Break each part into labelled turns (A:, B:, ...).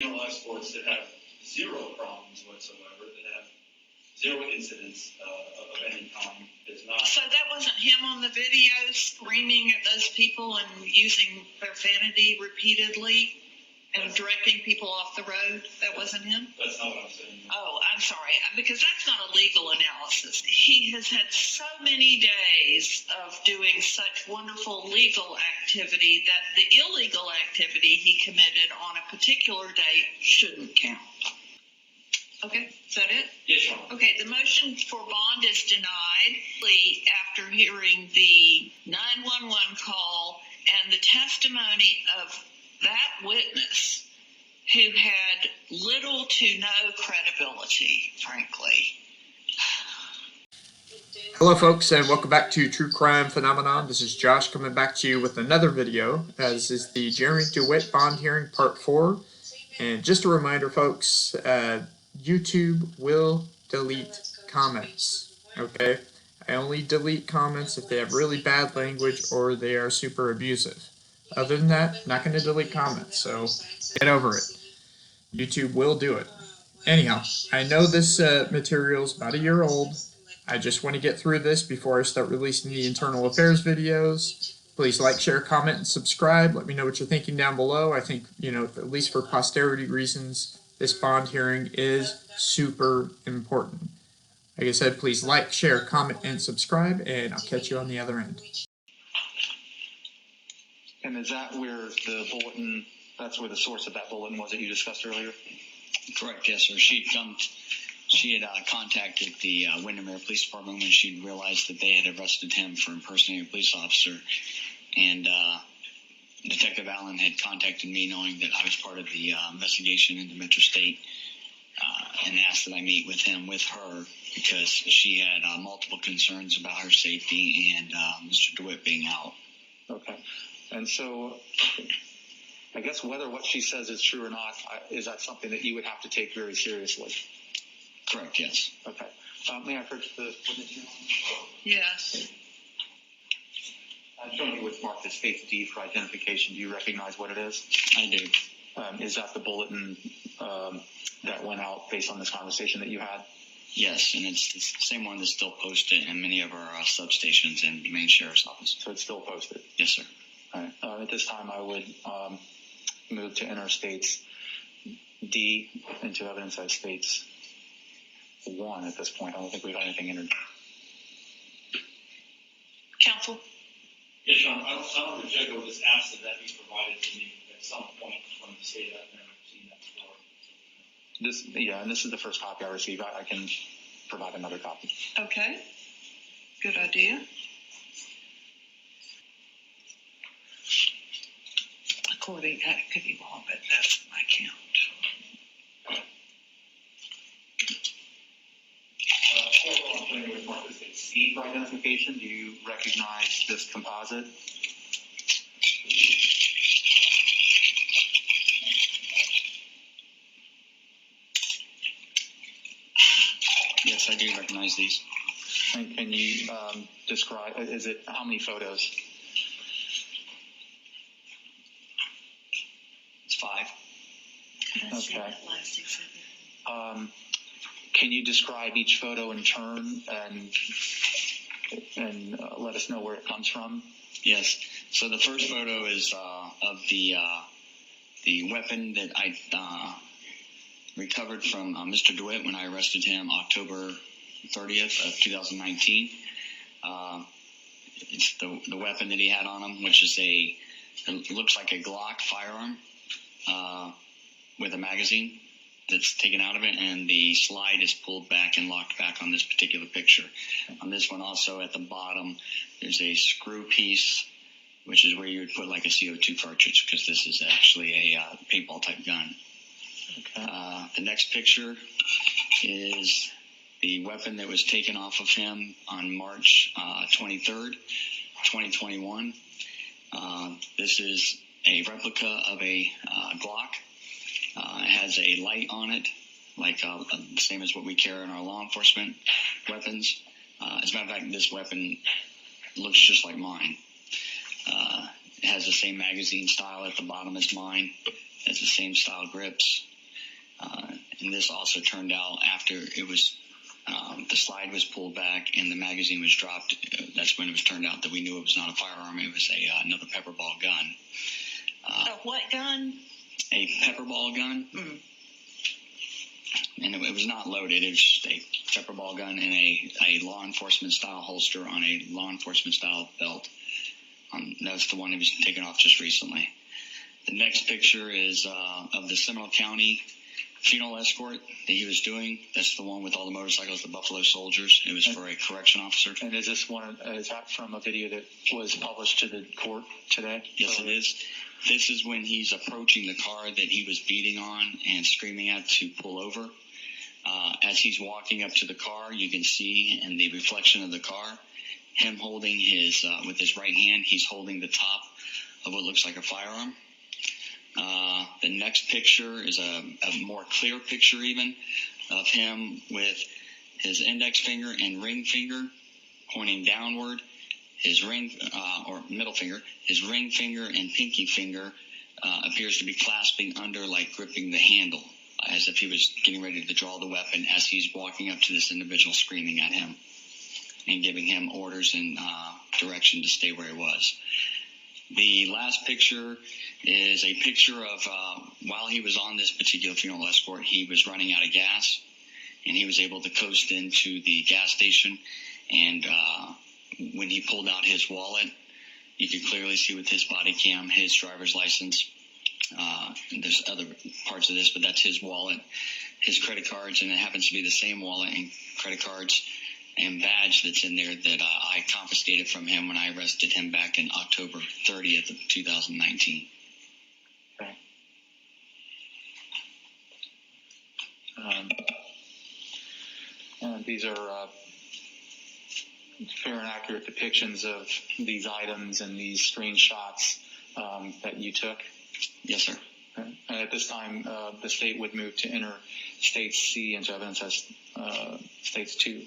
A: sports that have zero problems whatsoever, that have zero incidents of any kind. It's not.
B: So that wasn't him on the video screaming at those people and using profanity repeatedly and directing people off the road? That wasn't him?
A: That's not what I'm saying.
B: Oh, I'm sorry, because that's not a legal analysis. He has had so many days of doing such wonderful legal activity that the illegal activity he committed on a particular date shouldn't count. Okay, is that it?
A: Yes, Your Honor.
B: Okay, the motion for bond is denied after hearing the 911 call and the testimony of that witness who had little to no credibility, frankly.
C: Hello folks, and welcome back to True Crime Phenomenon. This is Josh coming back to you with another video. This is the Jeremy Dewitte bond hearing part 4. And just a reminder folks, YouTube will delete comments, okay? I only delete comments if they have really bad language or they are super abusive. Other than that, not going to delete comments, so get over it. YouTube will do it. Anyhow, I know this material is about a year old. I just want to get through this before I start releasing the internal affairs videos. Please like, share, comment, and subscribe. Let me know what you're thinking down below. I think, at least for posterity reasons, this bond hearing is super important. Like I said, please like, share, comment, and subscribe, and I'll catch you on the other end.
D: And is that where the bulletin, that's where the source of that bulletin was that you discussed earlier?
E: Correct, yes, sir. She had contacted the Windermere Police Department when she realized that they had arrested him for impersonating a police officer. And Detective Allen had contacted me knowing that I was part of the investigation into Metro State and asked that I meet with her, because she had multiple concerns about her safety and Mr. DeWitt being out.
D: Okay. And so I guess whether what she says is true or not, is that something that you would have to take very seriously?
E: Correct, yes.
D: Okay. May I approach the witness?
B: Yes.
D: Showing you what's marked as Faith D for identification. Do you recognize what it is?
E: I do.
D: Is that the bulletin that went out based on this conversation that you had?
E: Yes, and it's the same one that's still posted in many of our substations and the main sheriff's office.
D: So it's still posted?
E: Yes, sir.
D: All right. At this time, I would move to enter states D into evidence as states 1 at this point. I don't think we've got anything entered.
B: Counsel?
A: Yes, Your Honor. I don't reject or just ask that be provided to me at some point from the state. I've never seen that before.
D: And this is the first copy I received. I can provide another copy.
B: Okay. Good idea. According, that could be wrong, but that's my count.
D: C for identification. Do you recognize this composite?
E: Yes, I do recognize these.
D: And can you describe, how many photos?
E: It's 5.
D: Okay. Can you describe each photo in turn and let us know where it comes from?
E: Yes. So the first photo is of the weapon that I recovered from Mr. DeWitt when I arrested him October 30th of 2019. It's the weapon that he had on him, which is it looks like a Glock firearm with a magazine that's taken out of it, and the slide is pulled back and locked back on this particular picture. On this one also at the bottom, there's a screw piece, which is where you would put like a CO2 cartridge, because this is actually a paintball type gun. Okay. The next picture is the weapon that was taken off of him on March 23rd, 2021. This is a replica of a Glock. It has a light on it, like the same as what we carry in our law enforcement weapons. As a matter of fact, this weapon looks just like mine. It has the same magazine style at the bottom as mine. It has the same style grips. And this also turned out after it was, the slide was pulled back and the magazine was dropped. That's when it was turned out that we knew it was not a firearm. It was another pepper ball gun.
B: A what gun?
E: A pepper ball gun.
B: Mm.
E: And it was not loaded. It was just a pepper ball gun and a law enforcement style holster on a law enforcement style belt. That's the one that was taken off just recently. The next picture is of the Seminole County funeral escort that he was doing. That's the one with all the motorcycles, the Buffalo Soldiers. It was for a correction officer.
D: And is this one? Is that from a video that was published to the court today?
E: Yes, it is. This is when he's approaching the car that he was beating on and screaming at to pull over. As he's walking up to the car, you can see in the reflection of the car, him holding his, with his right hand, he's holding the top of what looks like a firearm. The next picture is a more clear picture even of him with his index finger and ring finger pointing downward. His ring, or middle finger, his ring finger and pinky finger appears to be clasping under, like gripping the handle, as if he was getting ready to draw the weapon as he's walking up to this individual screaming at him and giving him orders and direction to stay where he was. The last picture is a picture of while he was on this particular funeral escort, he was running out of gas, and he was able to coast into the gas station. And when he pulled out his wallet, you could clearly see with his body cam his driver's license. And there's other parts of this, but that's his wallet, his credit cards, and it happens to be the same wallet and credit cards and badge that's in there that I confiscated from him when I arrested him back in October 30th of 2019.
D: Okay. And these are fair and accurate depictions of these items and these screenshots that you took?
E: Yes, sir.
D: Okay. And at this time, the state would move to enter States C into evidence as States 2.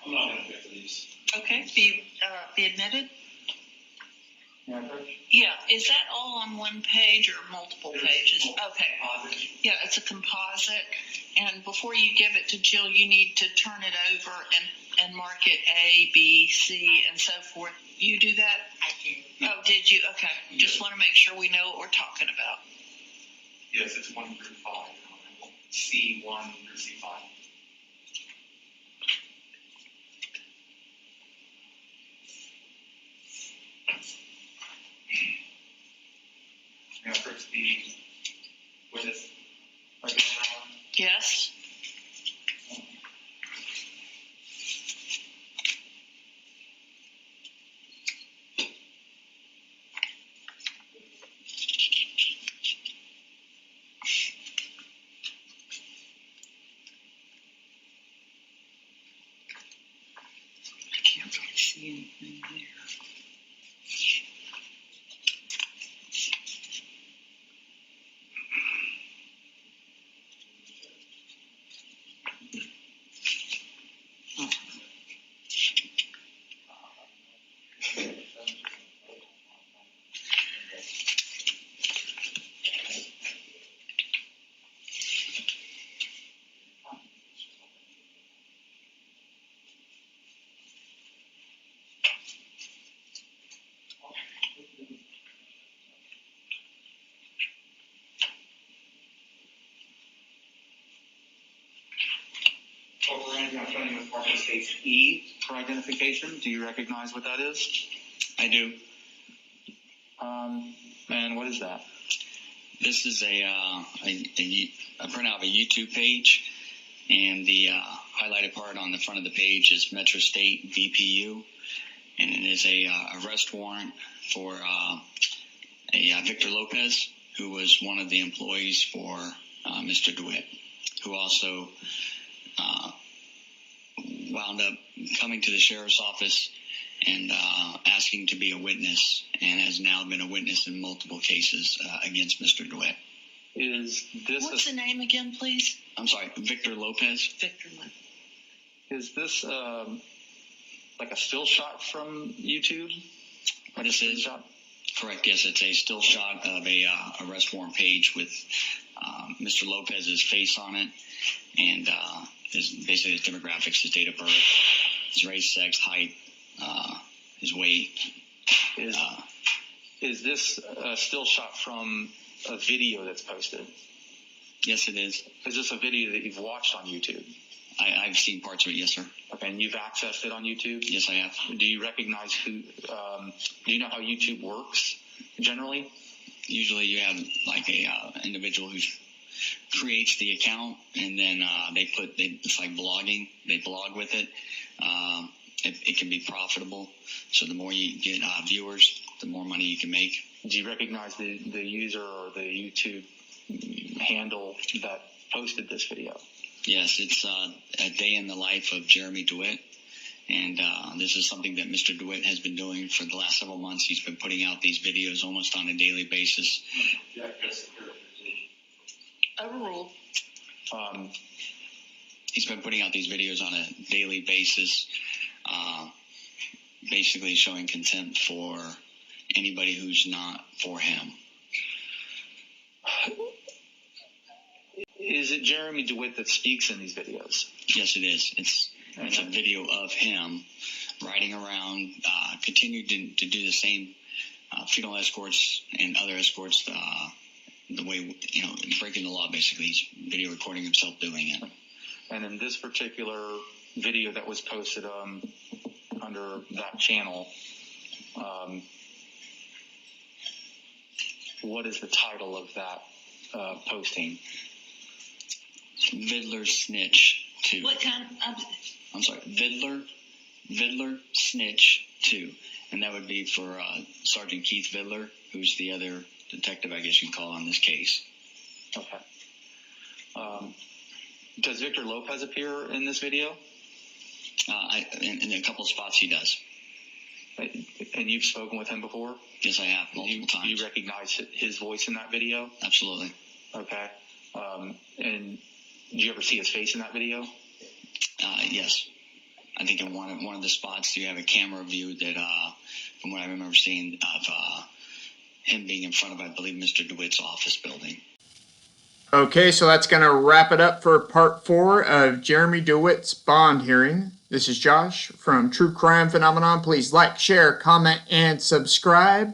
A: I'm not going to pick these.
B: Okay, be admitted?
D: Yeah,
B: Yeah, is that all on one page or multiple pages? Okay.
A: Composite.
B: Yeah, it's a composite, and before you give it to Jill, you need to turn it over and mark it A, B, C, and so forth. You do that?
F: I do.
B: Oh, did you? Okay. Just want to make sure we know what we're talking about.
A: Yes, it's 1 through 5. C1 through C5. Now, first the witness.
B: Yes? I can't really see anything there.
D: I'm starting with Market States E for identification. Do you recognize what that is?
E: I do.
D: And what is that?
E: This is a printout of a YouTube page, and the highlighted part on the front of the page is Metro State VPU, and it is a arrest warrant for Victor Lopez, who was one of the employees for Mr. Dewitte, who also wound up coming to the sheriff's office and asking to be a witness, and has now been a witness in multiple cases against Mr. Dewitte.
D: Is this
B: What's the name again, please?
E: I'm sorry, Victor Lopez.
B: Victor Lopez.
D: is this like a still shot from YouTube? Like
E: This is correct. Yes, it's a still shot of a arrest warrant page with Mr. Lopez's face on it, and basically his demographics, his date of birth, his race, sex, height, his weight.
D: Is this a still shot from a video that's posted?
E: Yes, it is.
D: Is this a video that you've watched on YouTube?
E: I've seen parts of it. Yes, sir.
D: Okay, and you've accessed it on YouTube?
E: Yes, I have.
D: Do you recognize who? Do you know how YouTube works generally?
E: Usually, you have like a individual who creates the account, and then it's like blogging. They blog with it. It can be profitable. So the more you get viewers, the more money you can make.
D: Do you recognize the user or the YouTube handle that posted this video?
E: Yes, it's a day in the life of Jeremy Dewitte, and this is something that Mr. Dewitte has been doing for the last several months. He's been putting out these videos almost on a daily basis.
B: Overruled.
E: He's been putting out these videos on a daily basis, basically showing contempt for anybody who's not for him.
D: Is it Jeremy Dewitte that speaks in these videos?
E: Yes, it is. It's a video of him riding around, continuing to do the same funeral escorts and other escorts, the way, breaking the law, basically. He's video recording himself doing it.
D: And in this particular video that was posted under that channel, what is the title of that posting?
E: Vidler Snitch 2.
B: What kind?
E: I'm sorry, Vidler Snitch 2. And that would be for Sergeant Keith Vidler, who's the other detective, I guess you can call on this case.
D: Okay. Does Victor Lopez appear in this video?
E: In a couple of spots he does.
D: And you've spoken with him before?
E: Yes, I have, multiple times.
D: You recognize his voice in that video?
E: Absolutely.
D: Okay. And did you ever see his face in that video?
E: Yes. I think in one of the spots you have a camera view that, from what I remember seeing, of him being in front of, I believe, Mr. DeWitte's office building.
C: Okay, so that's going to wrap it up for part 4 of Jeremy Dewitte's bond hearing. This is Josh from True Crime Phenomenon. Please like, share, comment, and subscribe.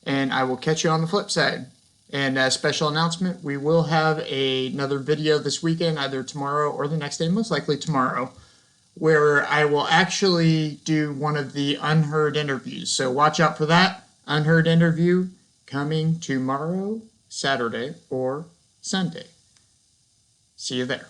C: And I will catch you on the flip side. And a special announcement, we will have another video this weekend, either tomorrow or the next day, most likely tomorrow, where I will actually do one of the unheard interviews. So watch out for that unheard interview coming tomorrow, Saturday, or Sunday. See you there.